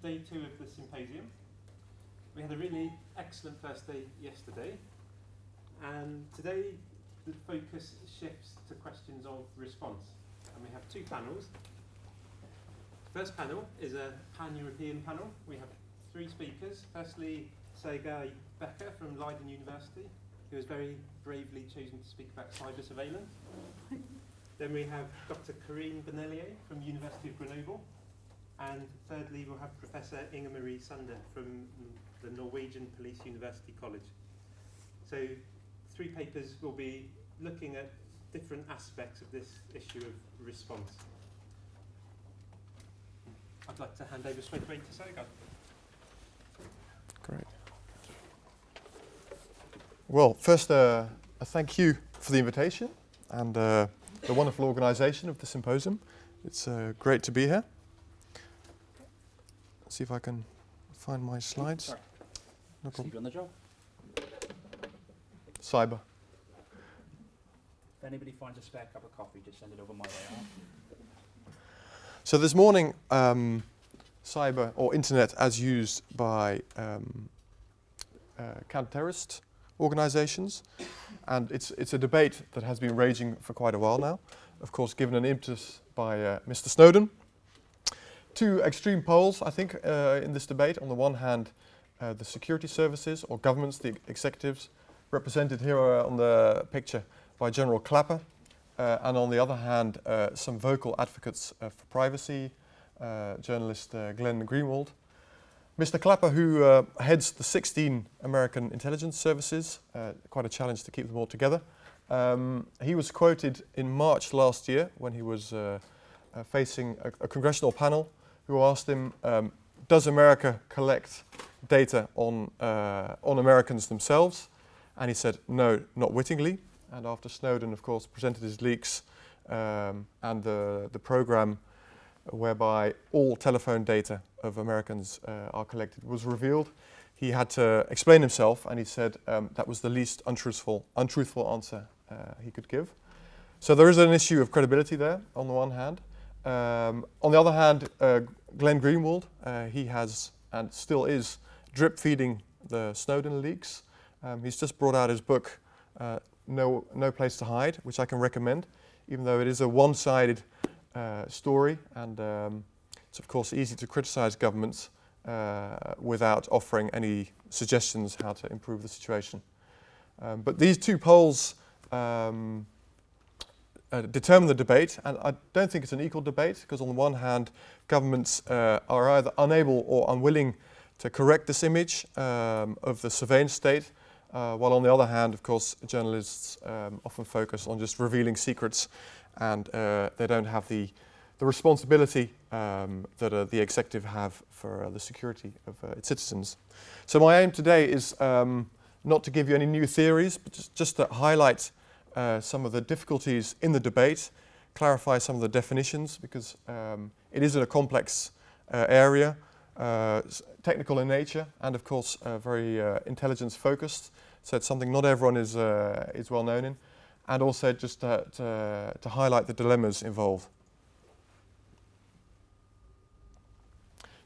day 2 of the Symposium. We had a really excellent first day yesterday, and today the focus shifts to questions of response. And we have 2 panels. The first panel is a pan-European panel. We have 3 speakers. Firstly, Sergei Boeke from Leiden University, who has very bravely chosen to speak about cyber surveillance. Then we have Dr. Corinne Benelier from University of Grenoble. And thirdly, we'll have Professor Inger-Marie Sander from the Norwegian Police University College. So 3 papers will be looking at different aspects of this issue of response. I'd like to hand over straight away to Sergei. Great. Well, first, a thank you for the invitation and the wonderful organisation of the Symposium. It's great to be here. See if I can find my slides. Sorry. No problem. Keep you on the job. Cyber. If anybody finds a spare cup of coffee, just send it over my way. So this morning, cyber or internet as used by counter-terrorist organisations, and it's a debate that has been raging for quite a while now. Of course, given an impetus by Mr. Snowden. 2 extreme poles, I think, in this debate. On the one hand, the security services or governments, the executives, represented here on the picture by General Clapper, and on the other hand, some vocal advocates for privacy, journalist Glenn Greenwald. Mr. Clapper, who heads the 16 American intelligence services, quite a challenge to keep them all together. He was quoted in March last year when he was facing a congressional panel who asked him, does America collect data on Americans themselves? And he said, no, not wittingly. And after Snowden, of course, presented his leaks and the program whereby all telephone data of Americans are collected was revealed, he had to explain himself, and he said that was the least untruthful answer he could give. So there is an issue of credibility there, on the one hand. On the other hand, Glenn Greenwald, he has and still is drip feeding the Snowden leaks. He's just brought out his book, No Place to Hide, which I can recommend, even though it is a one-sided story, and it's of course easy to criticize governments without offering any suggestions how to improve the situation. But these 2 poles determine the debate, and I don't think it's an equal debate, because on the one hand, governments are either unable or unwilling to correct this image of the surveillance state, while on the other hand, of course, journalists often focus on just revealing secrets, and they don't have the responsibility that the executive have for the security of its citizens. So my aim today is not to give you any new theories, but just to highlight some of the difficulties in the debate, clarify some of the definitions, because it is a complex area, technical in nature, and of course very intelligence focused. So it's something not everyone is well known in, and also just to highlight the dilemmas involved.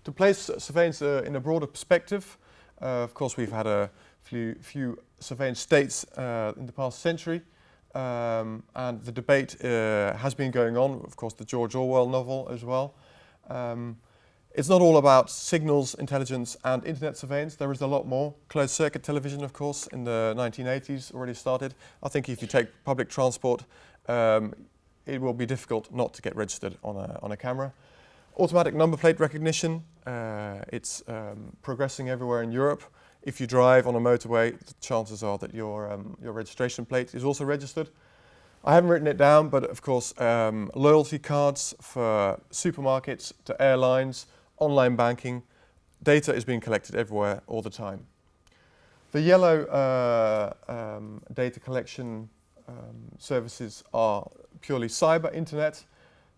To place surveillance in a broader perspective, of course we've had a few surveillance states in the past century. And the debate has been going on, of course, the George Orwell novel as well. It's not all about signals, intelligence, and internet surveillance. There is a lot more. Closed circuit television, of course, in the 1980s already started. I think if you take public transport, it will be difficult not to get registered on a camera. Automatic number plate recognition, it's progressing everywhere in Europe. If you drive on a motorway, the chances are that your registration plate is also registered. I haven't written it down, but of course, loyalty cards for supermarkets to airlines, online banking, data is being collected everywhere all the time. The yellow data collection services are purely cyber, internet.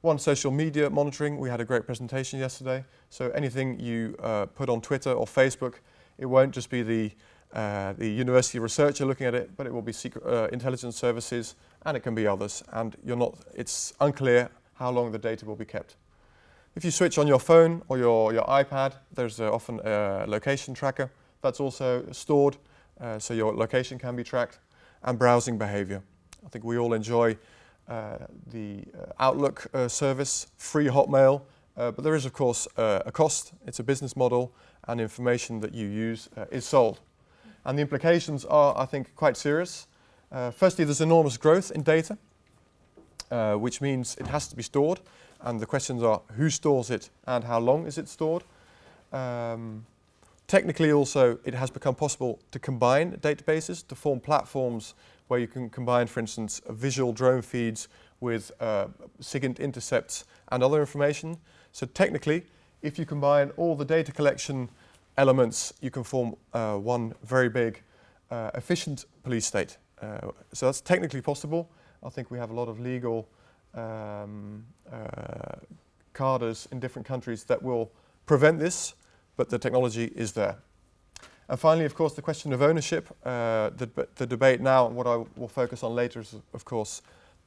One, social media monitoring. We had a great presentation yesterday. So anything you put on Twitter or Facebook, it won't just be the university researcher looking at it, but it will be secret intelligence services, and it can be others. And it's unclear how long the data will be kept. If you switch on your phone or your iPad, there's often a location tracker that's also stored, so your location can be tracked, and browsing behavior. I think we all enjoy the Outlook service, free Hotmail, but there is of course a cost. It's a business model, and information that you use is sold. And the implications are, I think, quite serious. Firstly, there's enormous growth in data, which means it has to be stored. And the questions are, who stores it and how long is it stored? Technically also, it has become possible to combine databases, to form platforms where you can combine, for instance, visual drone feeds with SIGINT intercepts and other information. So technically, if you combine all the data collection elements, you can form one very big, efficient police state. So that's technically possible. I think we have a lot of legal cadres in different countries that will prevent this, but the technology is there. And finally, of course, the question of ownership. The debate now, and what I will focus on later, is, of course,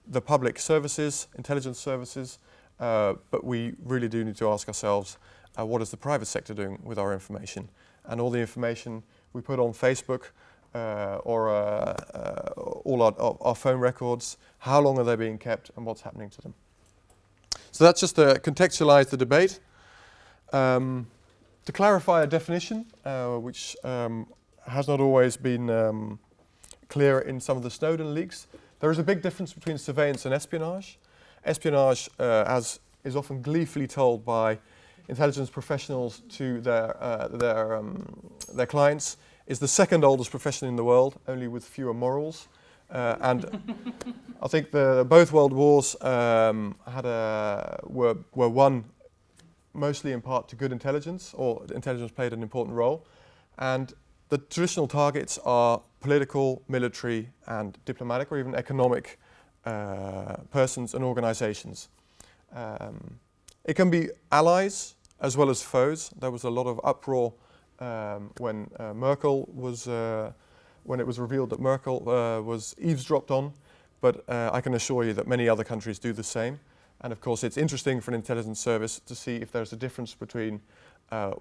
the public services, intelligence services, but we really do need to ask ourselves, what is the private sector doing with our information? And all the information we put on Facebook or all our phone records, how long are they being kept and what's happening to them? So that's just to contextualize the debate. To clarify a definition, which has not always been clear in some of the Snowden leaks, there is a big difference between surveillance and espionage. Espionage, as is often gleefully told by intelligence professionals to their clients, is the second oldest profession in the world, only with fewer morals. And I think both world wars were won mostly in part to good intelligence, or intelligence played an important role. And the traditional targets are political, military, and diplomatic, or even economic persons and organizations. It can be allies as well as foes. There was a lot of uproar when when it was revealed that Merkel was eavesdropped on, but I can assure you that many other countries do the same. And of course, it's interesting for an intelligence service to see if there's a difference between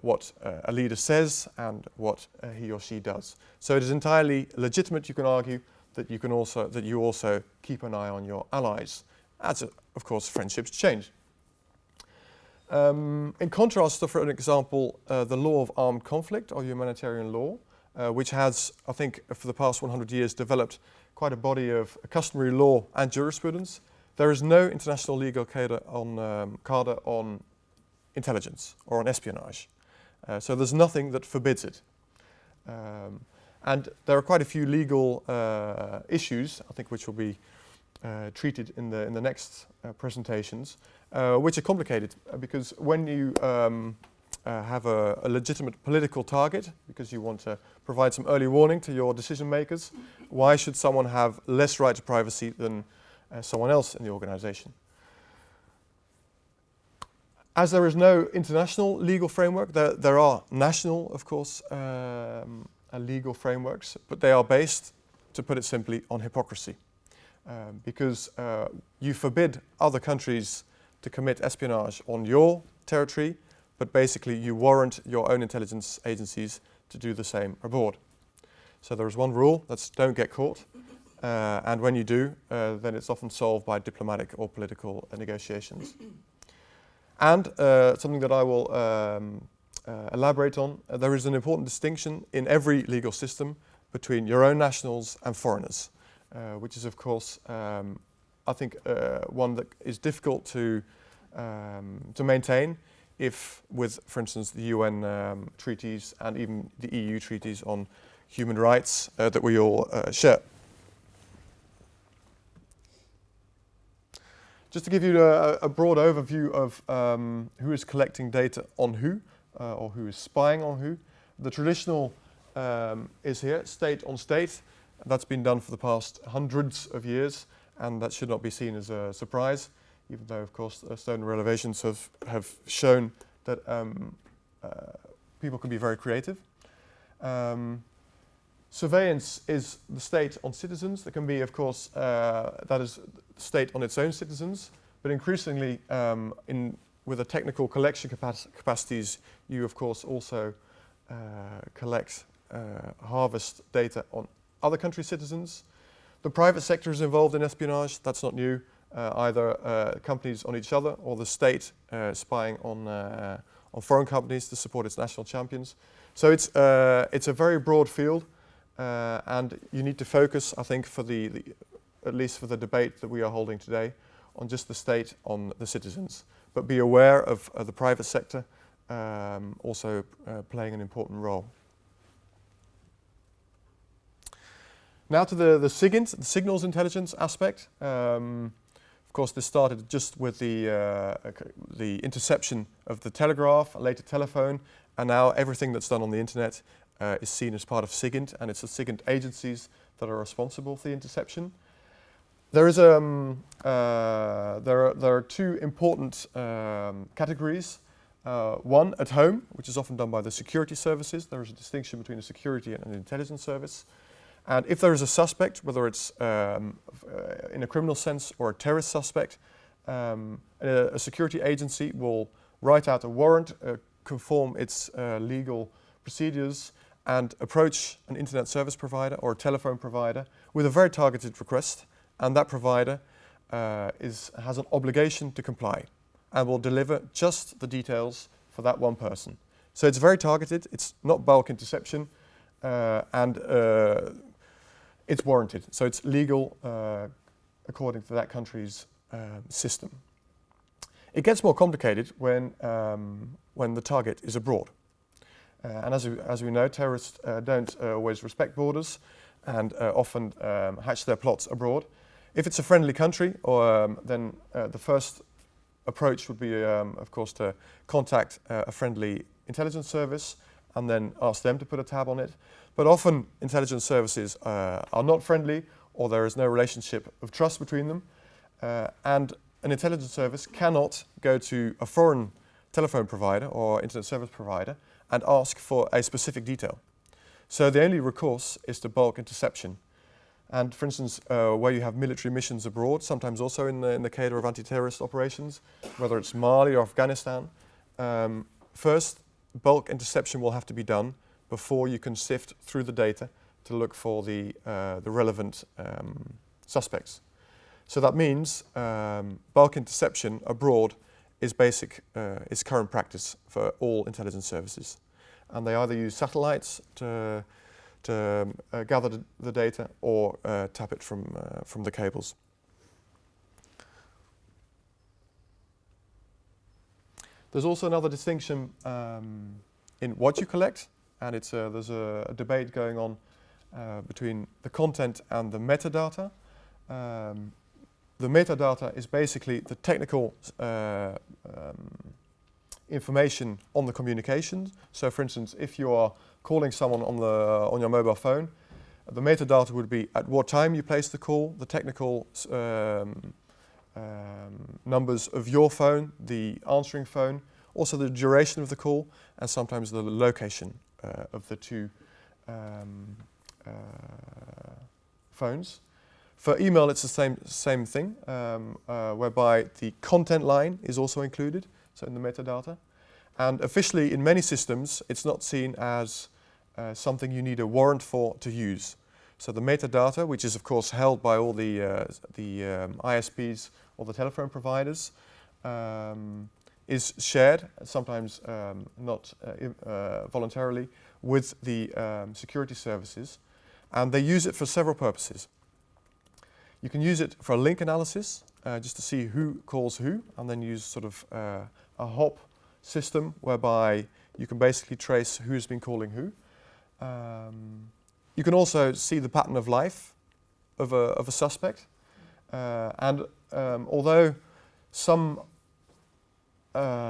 what a leader says and what he or she does. So it is entirely legitimate, you can argue, that you also keep an eye on your allies, as of course friendships change. In contrast to, for an example, the law of armed conflict or humanitarian law, which has, I think, for the past 100 years developed quite a body of customary law and jurisprudence, there is no international legal cadre on intelligence or on espionage. So there's nothing that forbids it. And there are quite a few legal issues, I think, which will be treated in the next presentations, which are complicated because when you have a legitimate political target, because you want to provide some early warning to your decision makers, why should someone have less right to privacy than someone else in the organization? As there is no international legal framework, there are national, of course, legal frameworks, but they are based, to put it simply, on hypocrisy. Because you forbid other countries to commit espionage on your territory, but basically you warrant your own intelligence agencies to do the same abroad. So there is one rule, that's don't get caught. And when you do, then it's often solved by diplomatic or political negotiations. And something that I will elaborate on, there is an important distinction in every legal system between your own nationals and foreigners, which is, of course, I think one that is difficult to maintain if with, for instance, the UN treaties and even the EU treaties on human rights that we all share. Just to give you a broad overview of who is collecting data on who, or who is spying on who. The traditional is here, state on state. That's been done for the past hundreds of years, and that should not be seen as a surprise, even though, of course, Snowden revelations have shown that people can be very creative. Surveillance is the state on citizens. There can be, of course, that is the state on its own citizens, but increasingly in with the technical collection capacities, you of course also harvest data on other country citizens. The private sector is involved in espionage. That's not new. Either companies on each other or the state spying on foreign companies to support its national champions. So it's a very broad field, and you need to focus, I think, for at least for the debate that we are holding today, on just the state, on the citizens. But be aware of the private sector also playing an important role. Now to the SIGINT, the signals intelligence aspect. Of course, this started just with the interception of the telegraph, later telephone, and now everything that's done on the internet is seen as part of SIGINT, and it's the SIGINT agencies that are responsible for the interception. There is there are two important categories. One, at home, which is often done by the security services. There is a distinction between a security and an intelligence service. And if there is a suspect, whether it's in a criminal sense or a terrorist suspect, a security agency will write out a warrant, conform its legal procedures, and approach an internet service provider or a telephone provider with a very targeted request, and that provider has an obligation to comply and will deliver just the details for that one person. So it's very targeted, it's not bulk interception, and it's warranted. So it's legal according to that country's system. It gets more complicated when the target is abroad. And as we know, terrorists don't always respect borders and often hatch their plots abroad. If it's a friendly country, then the first approach would be, of course, to contact a friendly intelligence service and then ask them to put a tab on it. But often intelligence services are not friendly, or there is no relationship of trust between them. And an intelligence service cannot go to a foreign telephone provider or internet service provider and ask for a specific detail. So the only recourse is to bulk interception. And for instance, where you have military missions abroad, sometimes also in the cadre of anti-terrorist operations, whether it's Mali or Afghanistan, first, bulk interception will have to be done before you can sift through the data to look for the relevant suspects. So that means bulk interception abroad is current practice for all intelligence services. And they either use satellites to gather the data or tap it from the cables. There's also another distinction in what you collect, and there's a debate going on between the content and the metadata. The metadata is basically the technical information on the communication. So, for instance, if you are calling someone on your mobile phone, the metadata would be at what time you placed the call, the technical numbers of your phone, the answering phone, also the duration of the call, and sometimes the location of the two phones. For email, it's the same thing, whereby the content line is also included, so in the metadata. And officially, in many systems, it's not seen as something you need a warrant for to use. So the metadata, which is of course held by all the ISPs or the telephone providers, is shared, sometimes not voluntarily, with the security services, and they use it for several purposes. You can use it for a link analysis, just to see who calls who, and then use sort of a hop system whereby you can basically trace who's been calling who. You can also see the pattern of life of a suspect, and although some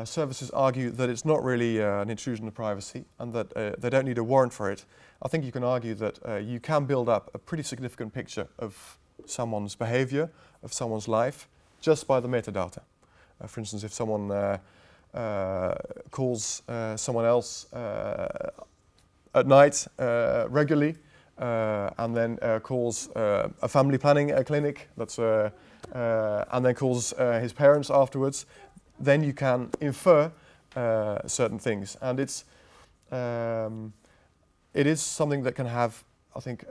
services argue that it's not really an intrusion of privacy and that they don't need a warrant for it, I think you can argue that you can build up a pretty significant picture of someone's behavior, of someone's life, just by the metadata. For instance, if someone calls someone else at night regularly, and then calls a family planning clinic, and then calls his parents afterwards, then you can infer certain things. And it is something that can have, I think,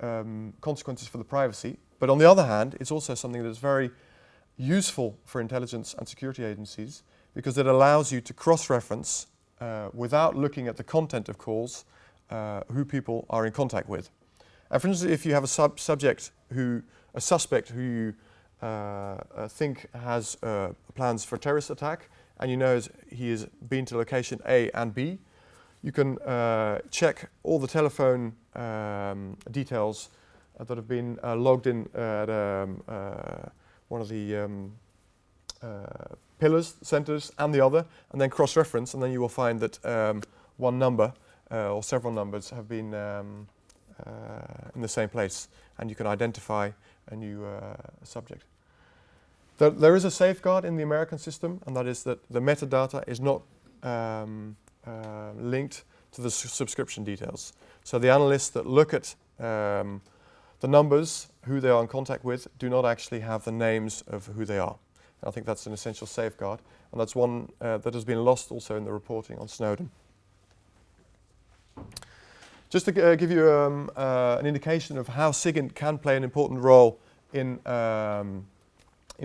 consequences for the privacy. But on the other hand, it's also something that is very useful for intelligence and security agencies, because it allows you to cross-reference, without looking at the content of calls, who people are in contact with. And for instance, if you have a suspect who you think has plans for a terrorist attack, and you know he has been to location A and B, you can check all the telephone details that have been logged in at one of the pillars, centers, and the other, and then cross-reference, and then you will find that one number or several numbers have been in the same place, and you can identify a new subject. There is a safeguard in the American system, and that is that the metadata is not linked to the subscription details. So the analysts that look at the numbers, who they are in contact with, do not actually have the names of who they are. And I think that's an essential safeguard, and that's one that has been lost also in the reporting on Snowden. Just to give you an indication of how SIGINT can play an important role in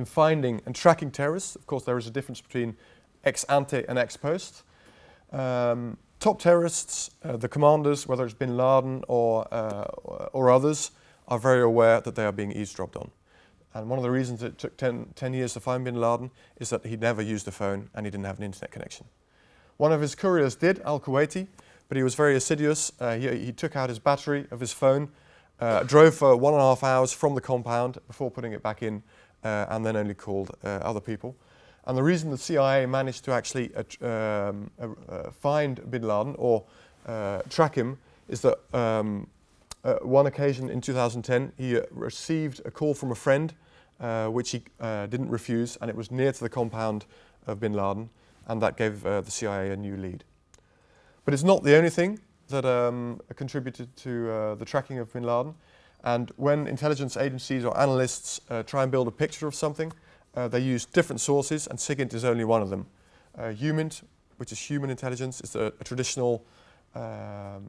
finding and tracking terrorists. Of course, there is a difference between ex ante and ex post. Top terrorists, the commanders, whether it's bin Laden or others, are very aware that they are being eavesdropped on. And one of the reasons it took 10 years to find bin Laden is that he never used a phone and he didn't have an internet connection. One of his couriers did, Al-Kuwaiti, but he was very assiduous. He took out his battery of his phone, drove for 1.5 hours from the compound before putting it back in, and then only called other people. And the reason the CIA managed to actually find bin Laden or track him is that one occasion in 2010 he received a call from a friend which he didn't refuse, and it was near to the compound of bin Laden, and that gave the CIA a new lead. But it's not the only thing that contributed to the tracking of bin Laden. And when intelligence agencies or analysts try and build a picture of something, they use different sources, and SIGINT is only one of them. HUMINT, which is human intelligence, is a traditional,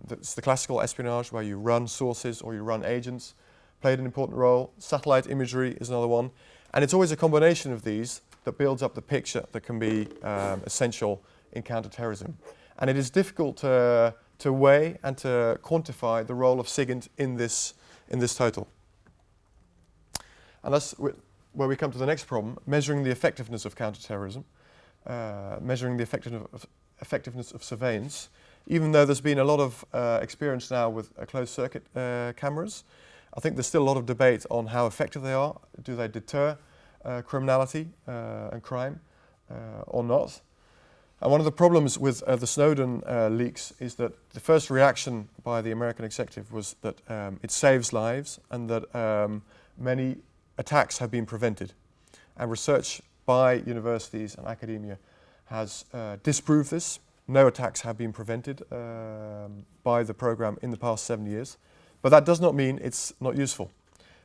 it's the classical espionage where you run sources or you run agents, played an important role. Satellite imagery is another one. And it's always a combination of these that builds up the picture that can be essential in counterterrorism. And it is difficult to weigh and to quantify the role of SIGINT in this total. And that's where we come to the next problem, measuring the effectiveness of counterterrorism, measuring the effectiveness of surveillance. Even though there's been a lot of experience now with closed circuit cameras, I think there's still a lot of debate on how effective they are. Do they deter criminality and crime or not? And one of the problems with the Snowden leaks is that the first reaction by the American executive was that it saves lives and that many attacks have been prevented. And research by universities and academia has disproved this. No attacks have been prevented by the program in the past 7 years. But that does not mean it's not useful.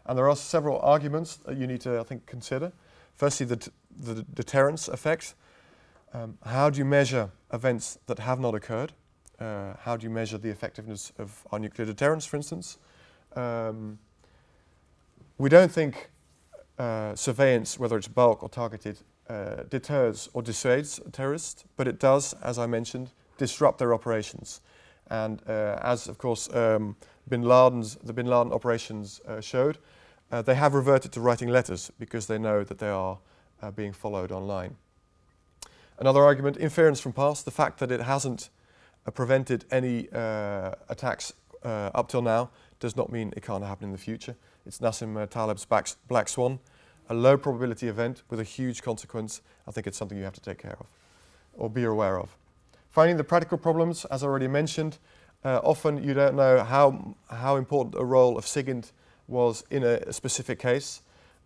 And there are several arguments that you need to, I think, consider. Firstly, the deterrence effect. How do you measure events that have not occurred? How do you measure the effectiveness of our nuclear deterrence, for instance? We don't think surveillance, whether it's bulk or targeted, deters or dissuades terrorists, but it does, as I mentioned, disrupt their operations. And as, of course, the bin Laden operations showed, they have reverted to writing letters because they know that they are being followed online. Another argument, inference from past, the fact that it hasn't prevented any attacks up till now does not mean it can't happen in the future. It's Nassim Taleb's black swan, a low probability event with a huge consequence. I think it's something you have to take care of or be aware of. Finding the practical problems, as I already mentioned, often you don't know how important a role of SIGINT was in a specific case,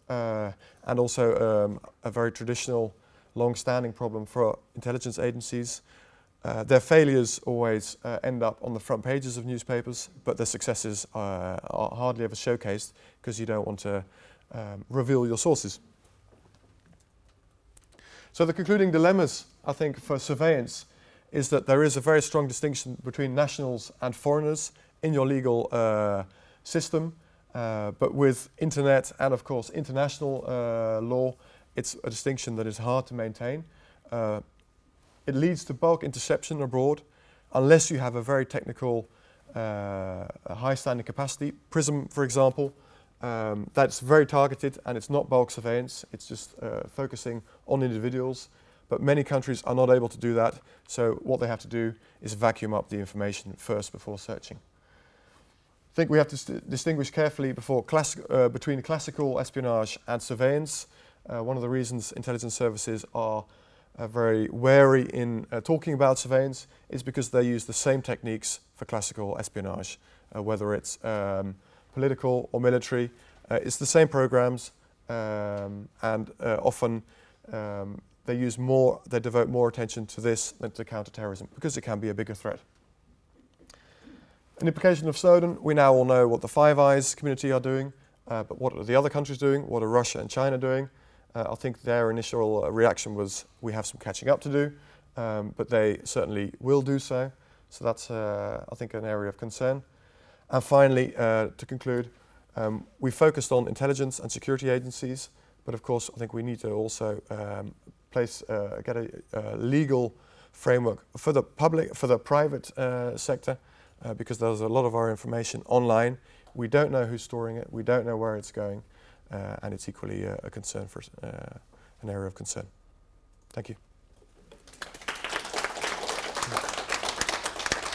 and also a very traditional long-standing problem for intelligence agencies. Their failures always end up on the front pages of newspapers, but their successes are hardly ever showcased because you don't want to reveal your sources. So the concluding dilemmas I think, for surveillance is that there is a very strong distinction between nationals and foreigners in your legal system. But with internet and, of course, international law, it's a distinction that is hard to maintain. It leads to bulk interception abroad unless you have a very technical, high standing capacity. PRISM, for example, that's very targeted and it's not bulk surveillance. It's just focusing on individuals. But many countries are not able to do that. So what they have to do is vacuum up the information first before searching. I think we have to distinguish carefully between classical espionage and surveillance. One of the reasons intelligence services are very wary in talking about surveillance is because they use the same techniques for classical espionage, whether it's political or military. It's the same programs, and often they devote more attention to this than to counterterrorism because it can be a bigger threat. An implication of Snowden, we now all know what the Five Eyes community are doing, but what are the other countries doing? What are Russia and China doing? I think their initial reaction was, we have some catching up to do, but they certainly will do so. So that's, I think, an area of concern. And finally, to conclude, we focused on intelligence and security agencies, but of course, I think we need to also get a legal framework for the private sector, because there's a lot of our information online. We don't know who's storing it, we don't know where it's going, and it's equally a concern an area of concern. Thank you.